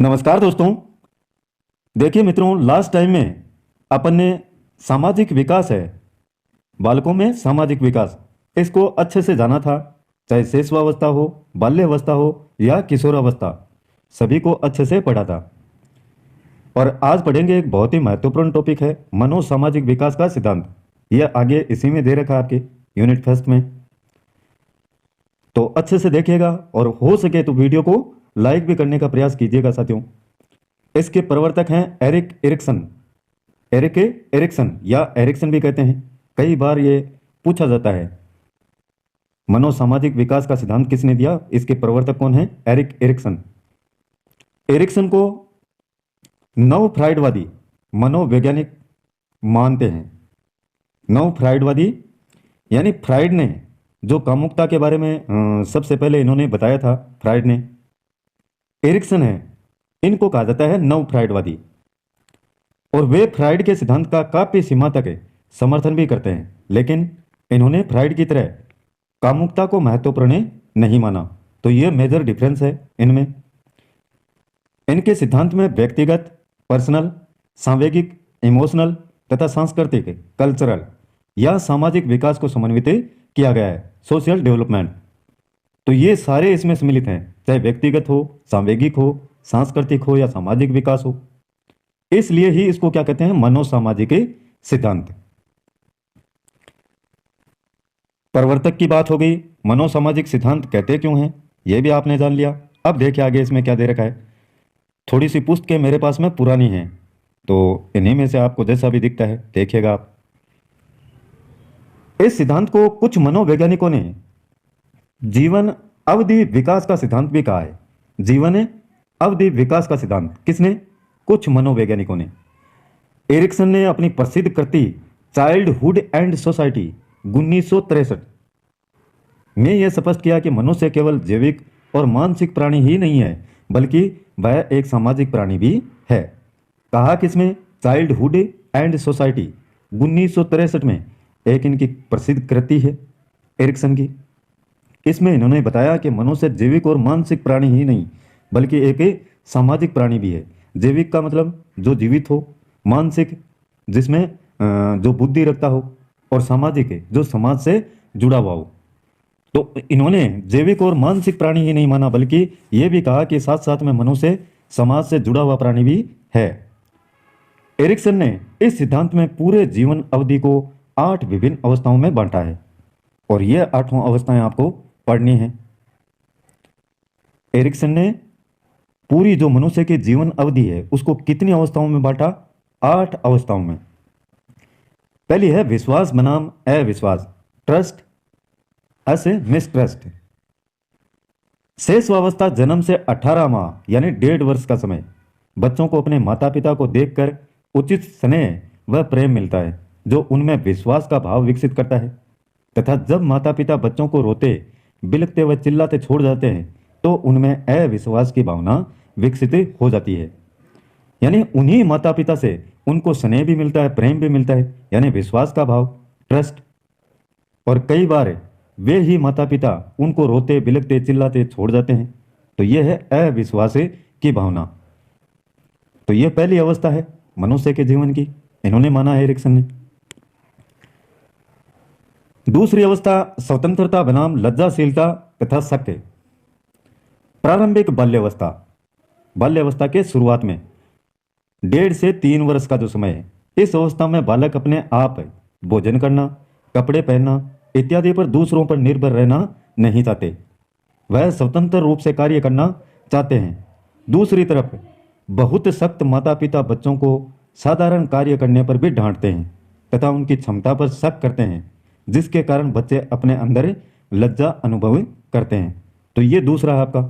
नमस्कार दोस्तों। देखिए मित्रों, लास्ट टाइम में अपन ने सामाजिक विकास है, बालकों में सामाजिक विकास, इसको अच्छे से जाना था। चाहे शिशुअवस्था हो, बाल्यावस्था हो या किशोरावस्था, सभी को अच्छे से पढ़ा था। और आज पढ़ेंगे एक बहुत ही महत्वपूर्ण टॉपिक है, मनोसामाजिक विकास का सिद्धांत। यह आगे इसी में दे रखा है आपके यूनिट फर्स्ट में, तो अच्छे से देखिएगा और हो सके तो वीडियो को लाइक भी करने का प्रयास कीजिएगा साथियों। इसके प्रवर्तक हैं एरिक एरिक्सन। एरिक एरिक्सन या एरिक्सन भी कहते हैं। कई बार ये पूछा जाता है, मनोसामाजिक विकास का सिद्धांत किसने दिया, इसके प्रवर्तक कौन है? Erik Erikson. एरिक्सन को नव फ्राइडवादी मनोवैज्ञानिक मानते हैं। नव फ्राइडवादी यानी फ्राइड ने जो कामुकता के बारे में सबसे पहले इन्होंने बताया था, फ्राइड ने, एरिक्सन है, इनको कहा जाता है नव फ्राइडवादी। और वे फ्राइड के सिद्धांत का काफी सीमा तक समर्थन भी करते हैं, लेकिन इन्होंने फ्राइड की तरह कामुकता को महत्वपूर्ण नहीं माना। तो ये मेजर डिफरेंस है इनमें। इनके सिद्धांत में व्यक्तिगत, पर्सनल, सांवेगिक, इमोशनल तथा सांस्कृतिक, कल्चरल या सामाजिक विकास को समन्वित किया गया है, सोशल डेवलपमेंट। तो ये सारे इसमें सम्मिलित हैं, चाहे व्यक्तिगत हो, सांवेगिक हो, सांस्कृतिक हो या सामाजिक विकास हो। इसलिए ही इसको क्या कहते हैं? मनोसामाजिक सिद्धांत। प्रवर्तक की बात हो गई, मनोसामाजिक सिद्धांत कहते क्यों हैं यह भी आपने जान लिया। अब देखिए आगे इसमें क्या दे रखा है। थोड़ी सी पुस्तकें मेरे पास में पुरानी हैं, तो इन्हीं में से आपको जैसा भी दिखता है देखिएगा आप। इस सिद्धांत को कुछ मनोवैज्ञानिकों ने जीवन अवधि विकास का सिद्धांत भी कहा है। जीवन अवधि विकास का सिद्धांत किसने? कुछ मनोवैज्ञानिकों ने। एरिक्सन ने अपनी प्रसिद्ध कृति चाइल्डहुड एंड सोसाइटी 1963 में यह स्पष्ट किया कि मनुष्य केवल जैविक और मानसिक प्राणी ही नहीं है, बल्कि वह एक सामाजिक प्राणी भी है। कहा किसमें? चाइल्डहुड एंड सोसाइटी 1963 में एक इनकी प्रसिद्ध कृति है एरिक्सन की। इसमें इन्होंने बताया कि मनुष्य जैविक और मानसिक प्राणी ही नहीं, बल्कि एक सामाजिक प्राणी भी है। जैविक का मतलब जो जीवित हो, मानसिक जिसमें जो बुद्धि रखता हो, और सामाजिक है जो समाज से जुड़ा हुआ हो। तो इन्होंने जैविक और मानसिक प्राणी ही नहीं माना, बल्कि यह भी कहा कि साथ साथ में मनुष्य समाज से जुड़ा हुआ प्राणी भी है। एरिक्सन ने इस सिद्धांत में पूरे जीवन अवधि को 8 विभिन्न अवस्थाओं में बांटा है, और यह 8 अवस्थाएं आपको पढ़नी है। एरिक्सन ने पूरी जो मनुष्य की जीवन अवधि है उसको कितनी अवस्थाओं में बांटा? 8 अवस्थाओं में। पहली है विश्वास बनाम अविश्वास, ट्रस्ट अस मिसट्रस्ट। शेषावस्था जन्म से 18 माह यानी 1.5 वर्ष का समय। बच्चों को अपने माता पिता को देखकर उचित स्नेह व प्रेम मिलता है, जो उनमें विश्वास का भाव विकसित करता है। तथा जब माता पिता बच्चों को रोते, बिलखते व चिल्लाते छोड़ जाते हैं, तो उनमें अविश्वास की भावना विकसित हो जाती है। यानी उन्हीं माता पिता से उनको स्नेह भी मिलता है, प्रेम भी मिलता है, यानी विश्वास का भाव, ट्रस्ट। और कई बार वे ही माता पिता उनको रोते, बिलखते, चिल्लाते छोड़ जाते हैं, तो यह है अविश्वास की भावना। तो यह पहली अवस्था है मनुष्य के जीवन की, इन्होंने माना है एरिक्सन ने। दूसरी अवस्था स्वतंत्रता बनाम लज्जाशीलता तथा शक। प्रारंभिक बाल्यावस्था, बाल्यावस्था के शुरुआत में 1.5 से 3 वर्ष का जो समय है, इस अवस्था में बालक अपने आप भोजन करना, कपड़े पहनना इत्यादि पर दूसरों पर निर्भर रहना नहीं चाहते। वह स्वतंत्र रूप से कार्य करना चाहते हैं। दूसरी तरफ बहुत सख्त माता पिता बच्चों को साधारण कार्य करने पर भी डांटते हैं तथा उनकी क्षमता पर शक करते हैं, जिसके कारण बच्चे अपने अंदर लज्जा अनुभव करते हैं। तो ये दूसरा है आपका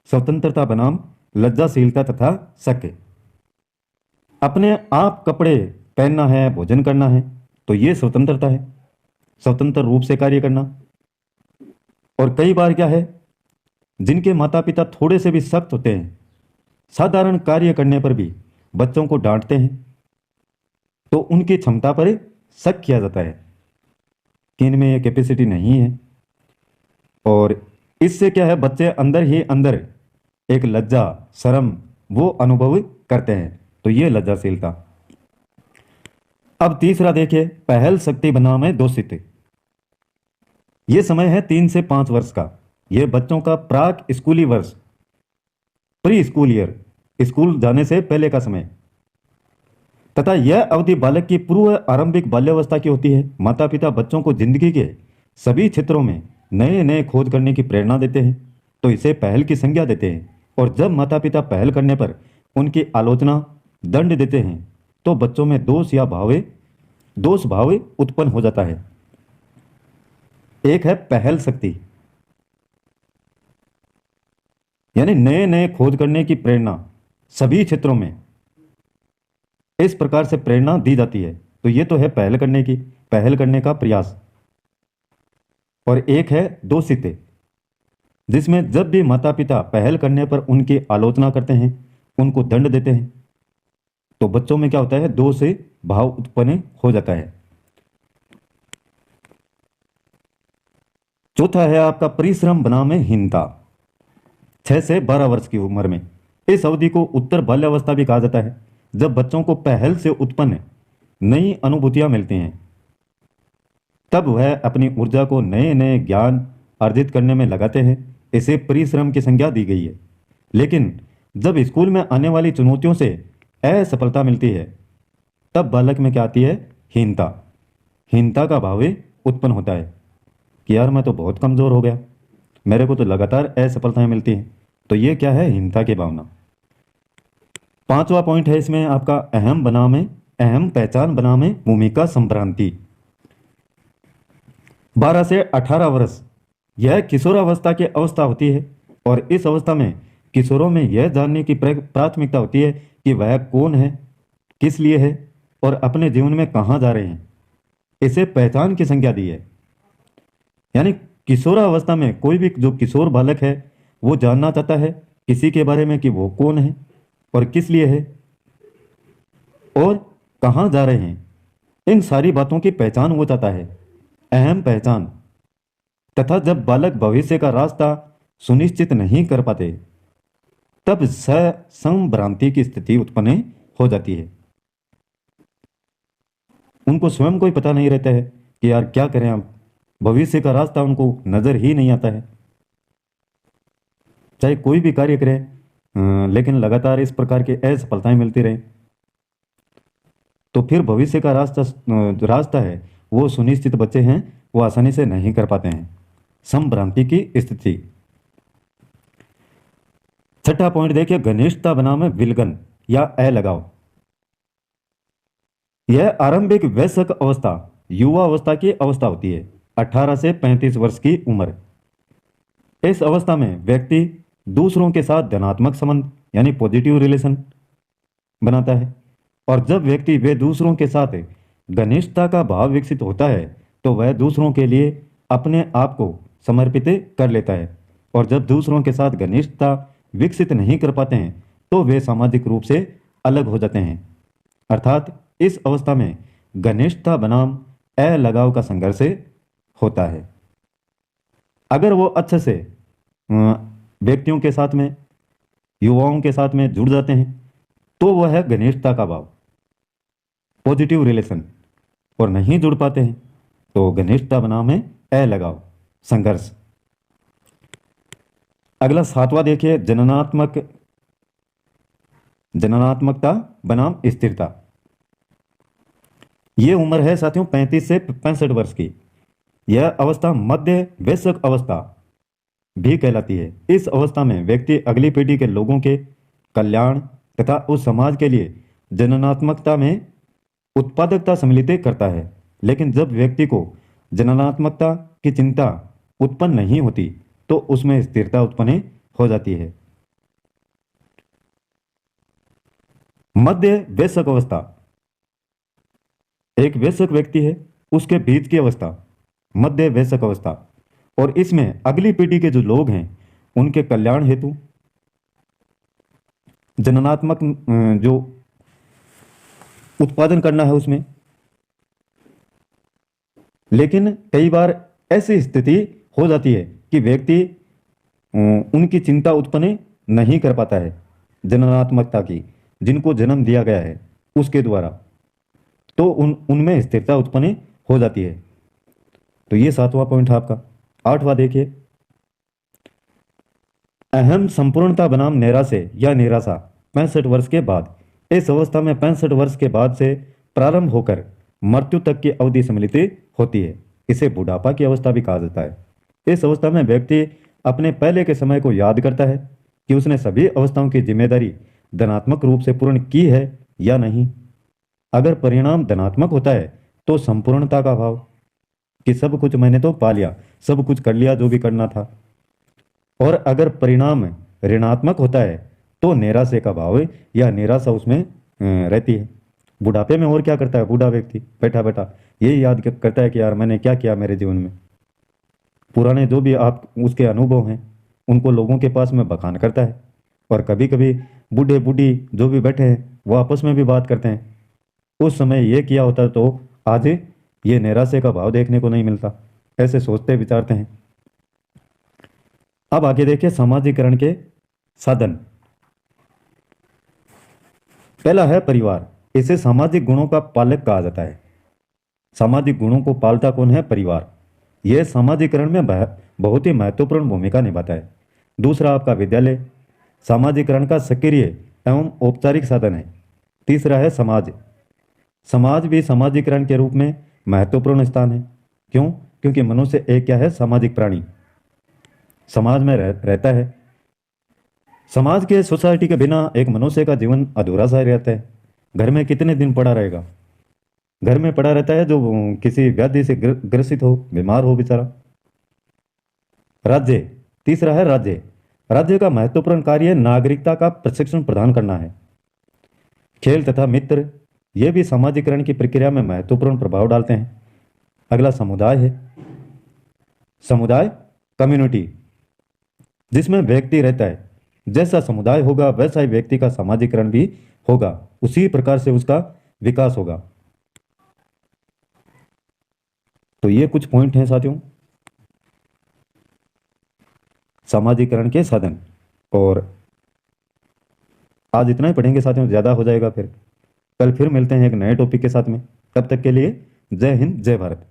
स्वतंत्रता बनाम लज्जाशीलता तथा शक। अपने आप कपड़े पहनना है, भोजन करना है, तो ये स्वतंत्रता है, स्वतंत्र रूप से कार्य करना। और कई बार क्या है, जिनके माता पिता थोड़े से भी सख्त होते हैं, साधारण कार्य करने पर भी बच्चों को डांटते हैं, तो उनकी क्षमता पर शक किया जाता है कि इनमें ये कैपेसिटी नहीं है। और इससे क्या है, बच्चे अंदर ही अंदर एक लज्जा, शर्म वो अनुभव करते हैं। तो ये लज्जाशीलता। अब तीसरा देखिए, पहल शक्ति बनाम दोषित। ये समय है 3 से 5 वर्ष का। ये बच्चों का प्राक स्कूली वर्ष, प्री स्कूल ईयर, स्कूल जाने से पहले का समय तथा यह अवधि बालक की पूर्व आरंभिक बाल्यावस्था की होती है। माता पिता बच्चों को जिंदगी के सभी क्षेत्रों में नए नए खोज करने की प्रेरणा देते हैं, तो इसे पहल की संज्ञा देते हैं। और जब माता पिता पहल करने पर उनकी आलोचना, दंड देते हैं, तो बच्चों में दोष भाव उत्पन्न हो जाता है। एक है पहल शक्ति, यानी नए नए खोज करने की प्रेरणा सभी क्षेत्रों में इस प्रकार से प्रेरणा दी जाती है। तो ये तो है पहल करने का प्रयास। और एक है दोषित, जिसमें जब भी माता पिता पहल करने पर उनकी आलोचना करते हैं, उनको दंड देते हैं, तो बच्चों में क्या होता है, दोष भाव उत्पन्न हो जाता है। चौथा है आपका परिश्रम बनाम हीनता। 6 से 12 वर्ष की उम्र में, इस अवधि को उत्तर बाल्यावस्था भी कहा जाता है, जब बच्चों को पहल से उत्पन्न नई अनुभूतियां मिलती हैं। तब वह अपनी ऊर्जा को नए नए ज्ञान अर्जित करने में लगाते हैं। इसे परिश्रम की संज्ञा दी गई है। लेकिन जब स्कूल में आने वाली चुनौतियों से असफलता मिलती है, तब बालक में क्या आती है, हीनता का भाव उत्पन्न होता है कि यार मैं तो बहुत कमजोर हो गया, मेरे को तो लगातार असफलताएं मिलती हैं। तो ये क्या है, हीनता की भावना। पांचवा पॉइंट है इसमें आपका अहम पहचान बनाम भूमिका संभ्रांति। 12 से 18 वर्ष, यह किशोरावस्था की अवस्था होती है। और इस अवस्था में किशोरों में यह जानने की प्राथमिकता होती है कि वह कौन है, किस लिए है और अपने जीवन में कहाँ जा रहे हैं। इसे पहचान की संज्ञा दी है। यानी किशोरावस्था में कोई भी जो किशोर बालक है, वो जानना चाहता है किसी के बारे में कि वो कौन है और किस लिए है और कहाँ जा रहे हैं। इन सारी बातों की पहचान वो चाहता है, अहम पहचान। तथा जब बालक भविष्य का रास्ता सुनिश्चित नहीं कर पाते, तब संभ्रांति की स्थिति उत्पन्न हो जाती है। उनको स्वयं को ही पता नहीं रहता है कि यार क्या करें, हम भविष्य का रास्ता उनको नजर ही नहीं आता है। चाहे कोई भी कार्य करें, लेकिन लगातार इस प्रकार की असफलताएं मिलती रहे, तो फिर भविष्य का जो रास्ता है वो सुनिश्चित बच्चे हैं वो आसानी से नहीं कर पाते हैं। संभ्रांति की स्थिति। छठा पॉइंट देखिए, घनिष्ठता बनाम विलगन या अलगाव। यह आरंभिक वयस्क अवस्था, युवा अवस्था की अवस्था होती है। 18 से 35 वर्ष की उम्र। इस अवस्था में व्यक्ति दूसरों के साथ धनात्मक संबंध यानी पॉजिटिव रिलेशन बनाता है। और जब व्यक्ति वे दूसरों के साथ घनिष्ठता का भाव विकसित होता है, तो वह दूसरों के लिए अपने आप को समर्पित कर लेता है। और जब दूसरों के साथ घनिष्ठता विकसित नहीं कर पाते हैं, तो वे सामाजिक रूप से अलग हो जाते हैं। अर्थात इस अवस्था में घनिष्ठता बनाम अलगाव का संघर्ष होता है। अगर वो अच्छे से व्यक्तियों के साथ में, युवाओं के साथ में जुड़ जाते हैं, तो वह है घनिष्ठता का भाव, पॉजिटिव रिलेशन। और नहीं जुड़ पाते हैं तो घनिष्ठता बनाम अलगाव, संघर्ष। अगला 7वां देखिए, जननात्मकता बनाम स्थिरता। यह उम्र है साथियों 35 से 65 वर्ष की। यह अवस्था मध्य वयस्क अवस्था भी कहलाती है। इस अवस्था में व्यक्ति अगली पीढ़ी के लोगों के कल्याण तथा उस समाज के लिए जननात्मकता में उत्पादकता सम्मिलित करता है। लेकिन जब व्यक्ति को जननात्मकता की चिंता उत्पन्न नहीं होती, तो उसमें स्थिरता उत्पन्न हो जाती है। मध्य वयस्क अवस्था, एक वयस्क व्यक्ति है, उसके बीच की अवस्था मध्य वयस्क अवस्था। और इसमें अगली पीढ़ी के जो लोग हैं, उनके कल्याण हेतु जननात्मक जो उत्पादन करना है उसमें। लेकिन कई बार ऐसी स्थिति हो जाती है कि व्यक्ति उनकी चिंता उत्पन्न नहीं कर पाता है जननात्मकता की, जिनको जन्म दिया गया है उसके द्वारा, तो उनमें स्थिरता उत्पन्न हो जाती है। तो ये 7वां पॉइंट है आपका। 8वां देखिए, अहम संपूर्णता बनाम निराशे या निराशा 65 वर्ष के बाद। इस अवस्था में 65 वर्ष के बाद से प्रारंभ होकर मृत्यु तक की अवधि सम्मिलित होती है। इसे बुढ़ापा की अवस्था भी कहा जाता है। इस अवस्था में व्यक्ति अपने पहले के समय को याद करता है कि उसने सभी अवस्थाओं की जिम्मेदारी धनात्मक रूप से पूर्ण की है या नहीं। अगर परिणाम धनात्मक होता है तो संपूर्णता का भाव, कि सब कुछ मैंने तो पा लिया, सब कुछ कर लिया जो भी करना था। और अगर परिणाम ऋणात्मक होता है तो निराशे का भाव है, या निराशा उसमें रहती है। बुढ़ापे में और क्या करता है बूढ़ा व्यक्ति? बैठा बैठा यही याद करता है कि यार मैंने क्या किया मेरे जीवन में। पुराने जो भी आप उसके अनुभव हैं उनको लोगों के पास में बखान करता है। और कभी कभी बूढ़े बूढ़ी जो भी बैठे हैं वो आपस में भी बात करते हैं, उस समय ये किया होता तो आज ये निराशे का भाव देखने को नहीं मिलता। ऐसे सोचते विचारते हैं। अब आगे देखिए सामाजिकरण के साधन। पहला है परिवार। इसे सामाजिक गुणों का पालक कहा जाता है। सामाजिक गुणों को पालता कौन है? परिवार। यह सामाजिकरण में बहुत ही महत्वपूर्ण भूमिका निभाता है। दूसरा आपका विद्यालय, सामाजिकरण का सक्रिय एवं औपचारिक साधन है। तीसरा है समाज। समाज भी सामाजिकरण के रूप में महत्वपूर्ण स्थान है। क्यों? क्योंकि मनुष्य एक क्या है? सामाजिक प्राणी, समाज में रहता है। समाज के, सोसाइटी के बिना एक मनुष्य का जीवन अधूरा सा रहता है। घर में कितने दिन पड़ा रहेगा? घर में पड़ा रहता है जो किसी व्याधि से ग्रसित हो, बीमार हो बेचारा। राज्य, तीसरा है राज्य। राज्य का महत्वपूर्ण कार्य नागरिकता का प्रशिक्षण प्रदान करना है। खेल तथा मित्र, ये भी सामाजिकरण की प्रक्रिया में महत्वपूर्ण प्रभाव डालते हैं। अगला समुदाय है। समुदाय, कम्युनिटी, जिसमें व्यक्ति रहता है। जैसा समुदाय होगा वैसा ही व्यक्ति का सामाजिकरण भी होगा, उसी प्रकार से उसका विकास होगा। तो ये कुछ पॉइंट हैं साथियों सामाजिकरण के साधन। और आज इतना ही पढ़ेंगे साथियों, ज़्यादा हो जाएगा फिर। कल फिर मिलते हैं एक नए टॉपिक के साथ में। तब तक के लिए जय हिंद, जय भारत।